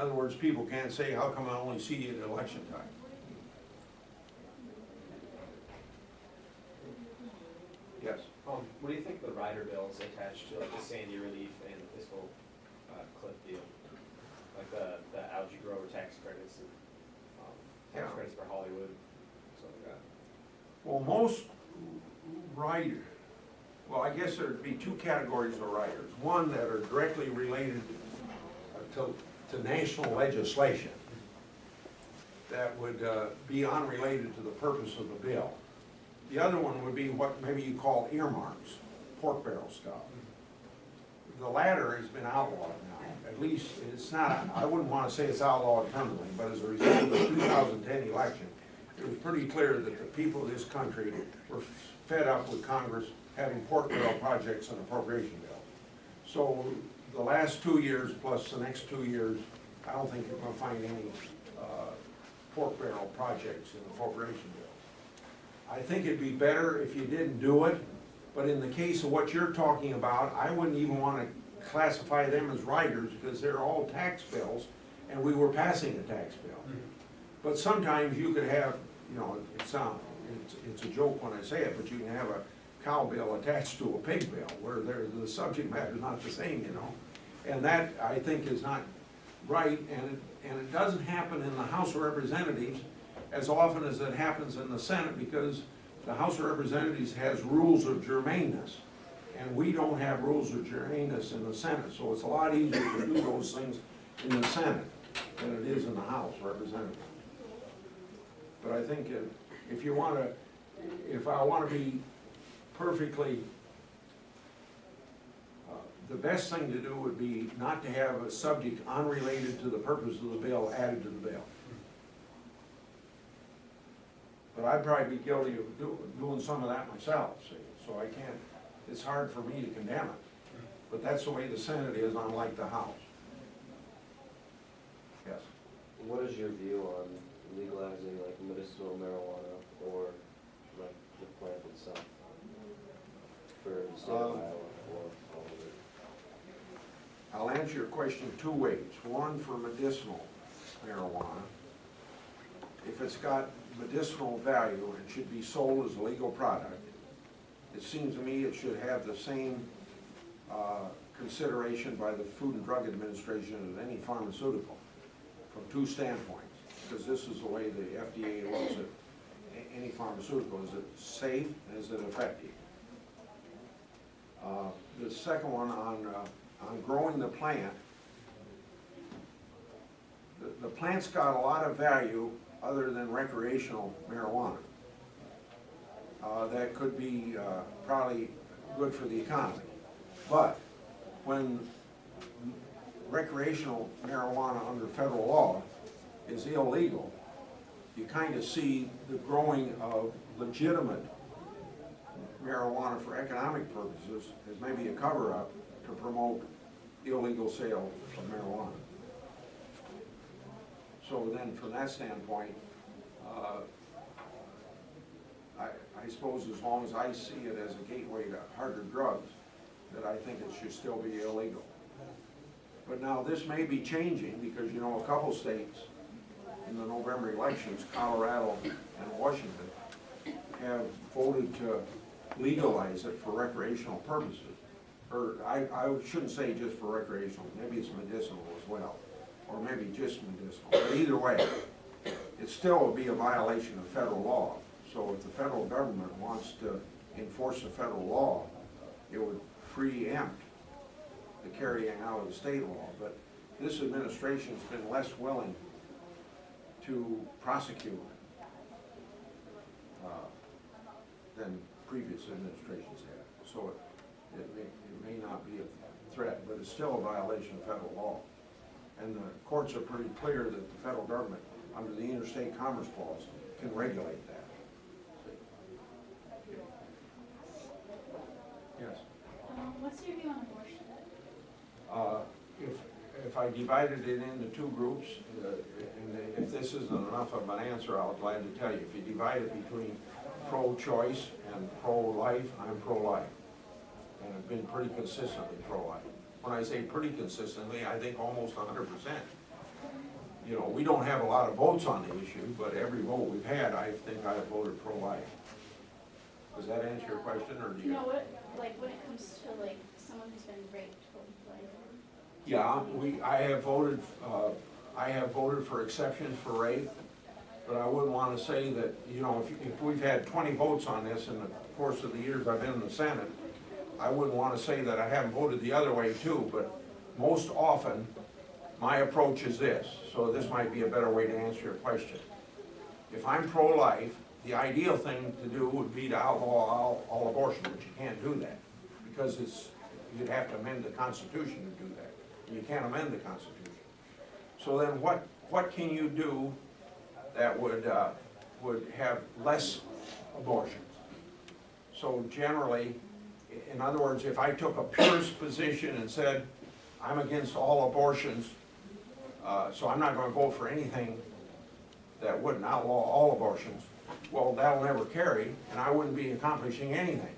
other words, people can't say, how come I only see you at election time? Yes? What do you think of the rider bills attached to like the Sandy relief and the fiscal cliff deal? Like the algae grower tax credits and tax credits for Hollywood, stuff like that. Well, most riders, well, I guess there'd be two categories of riders. One that are directly related to national legislation that would be unrelated to the purpose of the bill. The other one would be what maybe you call earmarks, pork barrel stuff. The latter has been outlawed now. At least it's not, I wouldn't want to say it's outlawed permanently, but as a result of the 2010 election, it was pretty clear that the people of this country were fed up with Congress having pork barrel projects and appropriation bills. So the last 2 years plus the next 2 years, I don't think you're going to find any pork barrel projects in appropriation bills. I think it'd be better if you didn't do it, but in the case of what you're talking about, I wouldn't even want to classify them as riders because they're all tax bills and we were passing a tax bill. But sometimes you could have, you know, it's a joke when I say it, but you can have a cow bill attached to a pig bill where the subject matter is not the same, you know. And that, I think, is not right, and it doesn't happen in the House of Representatives as often as it happens in the Senate because the House of Representatives has rules of germaneness, and we don't have rules of germaneness in the Senate, so it's a lot easier to do those things in the Senate than it is in the House of Representatives. But I think if you want to, if I want to be perfectly, the best thing to do would be not to have a subject unrelated to the purpose of the bill added to the bill. But I'd probably be guilty of doing some of that myself, see, so I can't, it's hard for me to condemn it. But that's the way the Senate is, unlike the House. Yes? What is your view on legalizing like medicinal marijuana or like the plant itself for the state of Iowa or all of it? I'll answer your question two ways. One, for medicinal marijuana. If it's got medicinal value, it should be sold as a legal product. It seems to me it should have the same consideration by the Food and Drug Administration as any pharmaceutical from two standpoints, because this is the way the FDA looks at any pharmaceutical. Is it safe and is it effective? The second one on growing the plant, the plant's got a lot of value other than recreational marijuana. That could be probably good for the economy. But when recreational marijuana under federal law is illegal, you kind of see the growing of legitimate marijuana for economic purposes as maybe a cover-up to promote illegal sale of marijuana. So then from that standpoint, I suppose as long as I see it as a gateway to harder drugs, that I think it should still be illegal. But now this may be changing because, you know, a couple states in the November elections, Colorado and Washington, have voted to legalize it for recreational purposes. Or I shouldn't say just for recreational, maybe it's medicinal as well, or maybe just medicinal. But either way, it still would be a violation of federal law. So if the federal government wants to enforce a federal law, it would preempt the carrying out of the state law. But this administration's been less willing to prosecute than previous administrations have. So it may not be a threat, but it's still a violation of federal law. And the courts are pretty clear that the federal government, under the Interstate Commerce Clause, can regulate that. Yes? What's your view on abortion? If I divided it into two groups, and if this isn't enough of an answer, I'll be glad to tell you. If you divide it between pro-choice and pro-life, I'm pro-life. And I've been pretty consistently pro-life. When I say pretty consistently, I think almost 100%. you know, we don't have a lot of votes on the issue, but every vote we've had, I think I have voted pro-life. Does that answer your question, or do you? You know, what, like, when it comes to, like, someone who's been raped, like, Yeah, I have voted for exceptions for rape, but I wouldn't want to say that, you know, if we've had 20 votes on this in the course of the years I've been in the Senate, I wouldn't want to say that I haven't voted the other way too, but most often, my approach is this, so this might be a better way to answer your question. If I'm pro-life, the ideal thing to do would be to outlaw all abortion, but you can't do that, because you'd have to amend the Constitution to do that. You can't amend the Constitution. So then what can you do that would have less abortions? So generally, in other words, if I took a purist position and said, I'm against all abortions, so I'm not going to vote for anything that wouldn't outlaw all abortions, well, that'll never carry, and I wouldn't be accomplishing anything.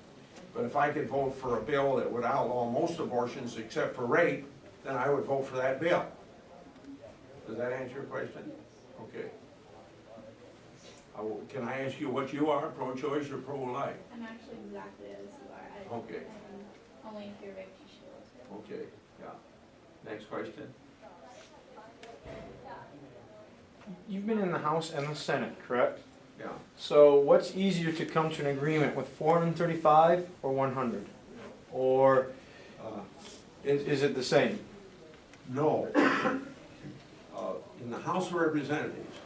But if I could vote for a bill that would outlaw most abortions except for rape, then I would vote for that bill. Does that answer your question? Okay. Can I ask you what you are, pro-choice or pro-life? I'm actually exactly as you are. Okay. Only if you're raped, you should. Okay, yeah. Next question? You've been in the House and the Senate, correct? Yeah. So what's easier to come to an agreement with, 435 or 100? Or is it the same? No. In the House of Representatives,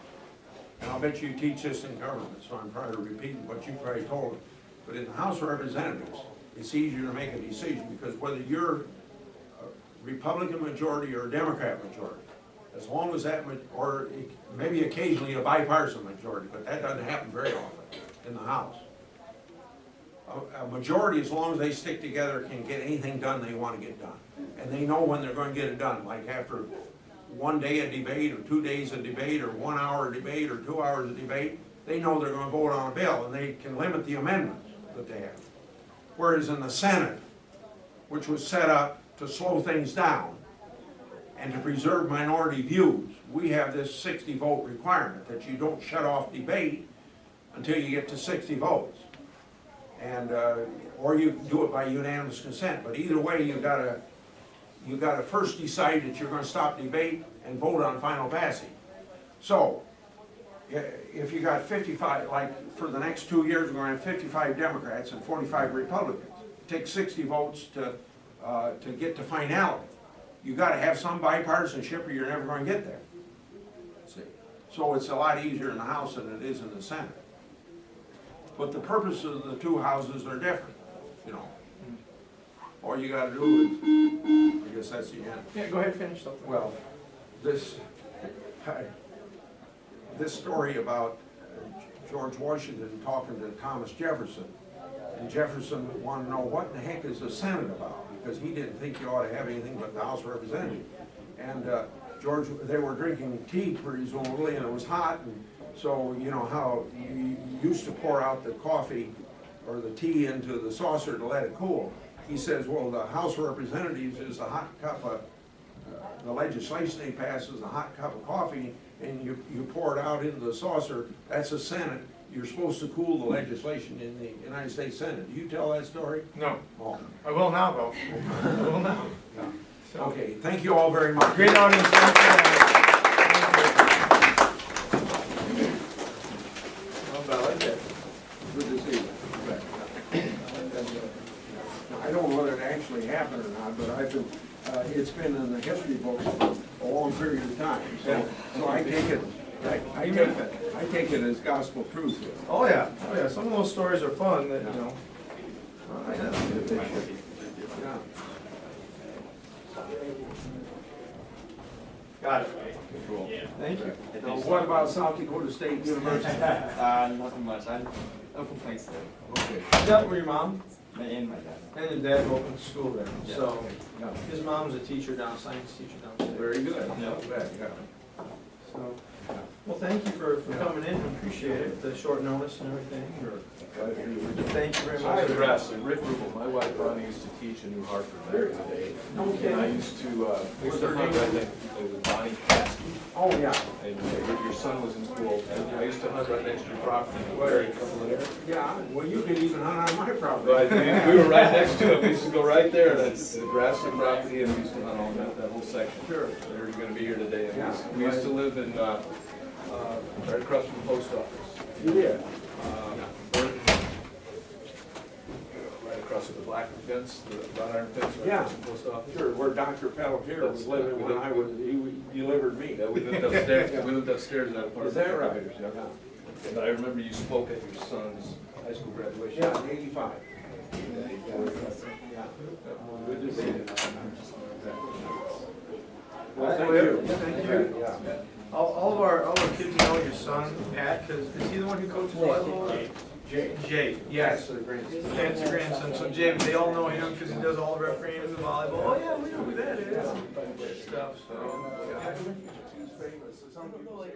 and I'll bet you teach this in government, so I'm trying to repeat what you probably told me, but in the House of Representatives, it's easier to make a decision, because whether you're a Republican majority or a Democrat majority, as long as that, or maybe occasionally a bipartisan majority, but that doesn't happen very often in the House. A majority, as long as they stick together, can get anything done they want to get done. And they know when they're going to get it done, like after 1 day of debate, or 2 days of debate, or 1 hour of debate, or 2 hours of debate, they know they're going to vote on a bill, and they can limit the amendments that they have. Whereas in the Senate, which was set up to slow things down and to preserve minority views, we have this 60 vote requirement that you don't shut off debate until you get to 60 votes. And, or you do it by unanimous consent, but either way, you gotta first decide that you're gonna stop debate and vote on final passage. So, if you got 55, like for the next 2 years, we're gonna have 55 Democrats and 45 Republicans. It takes 60 votes to get to finality. You gotta have some bipartisanship or you're never gonna get there. See? So it's a lot easier in the House than it is in the Senate. But the purpose of the two houses are different, you know. All you gotta do is, I guess that's the end. Yeah, go ahead, finish something. Well, this story about George Washington talking to Thomas Jefferson, and Jefferson wanted to know what the heck is the Senate about, because he didn't think you ought to have anything but the House of Representatives. And George, they were drinking tea presumably, and it was hot, and so you know how you used to pour out the coffee or the tea into the saucer to let it cool. He says, well, the House of Representatives is a hot cup of, the legislation they pass is a hot cup of coffee, and you pour it out into the saucer. That's the Senate. You're supposed to cool the legislation in the United States Senate. Do you tell that story? No. Oh. I will now, though. I will now. Yeah. So, Okay, thank you all very much. great audience. Thank you. I like that. Good to see you. I don't know whether it actually happened or not, but I've been, it's been in the history books for a long period of time. So I take it, I take it as gospel truth here. Oh yeah, oh yeah. Some of those stories are fun. That you know. Yeah. Got it. Cool. Thank you. Now, what about South Dakota State University? Nothing much. No complaints there. Okay. Is that where your mom And my dad. and your dad opened school there? Yeah. So Yeah. his mom's a teacher down, science teacher downstairs. Very good. Yeah. Not bad, yeah. So, well, thank you for coming in. Appreciate it. The short notice and everything. Thank you very Hi, much. Grassley, Rick Rubel. My wife Ronnie used to teach in New Hartford back in the day. Okay. And I used to, we used to hunt redneck with Bonnie Caskey. Oh, yeah. And your son was in school, and I used to hunt right next to your property, where a couple of there. Yeah, well, you could even hunt on my property. Right, we were right next to it, we used to go right there, that's the Grassley property, and we used to hunt on that whole section. Sure. They're gonna be here today, and Yeah. we used to live in, right across from the post office. You did? Burton, right across from the black fence, the wrought iron fence, right Yeah. across from the post office. Sure, where Dr. Pelletier was living when I was, he delivered me. Yeah, we lived upstairs, we lived upstairs in that apartment. Is that right? elevators, yeah. And I remember you spoke at your son's high school graduation. Yeah, 85. Yeah. Good to see you. Well, thank you. Thank you. Yeah. All of our kids know your son, Pat, because is he the one who coaches volleyball? Jay, yes. That's the grandson. That's the grandson. So Jay, they all know him because he does all the refereeing in the volleyball. Oh yeah, we know who that is. Stuff. So. He's famous. Some people say-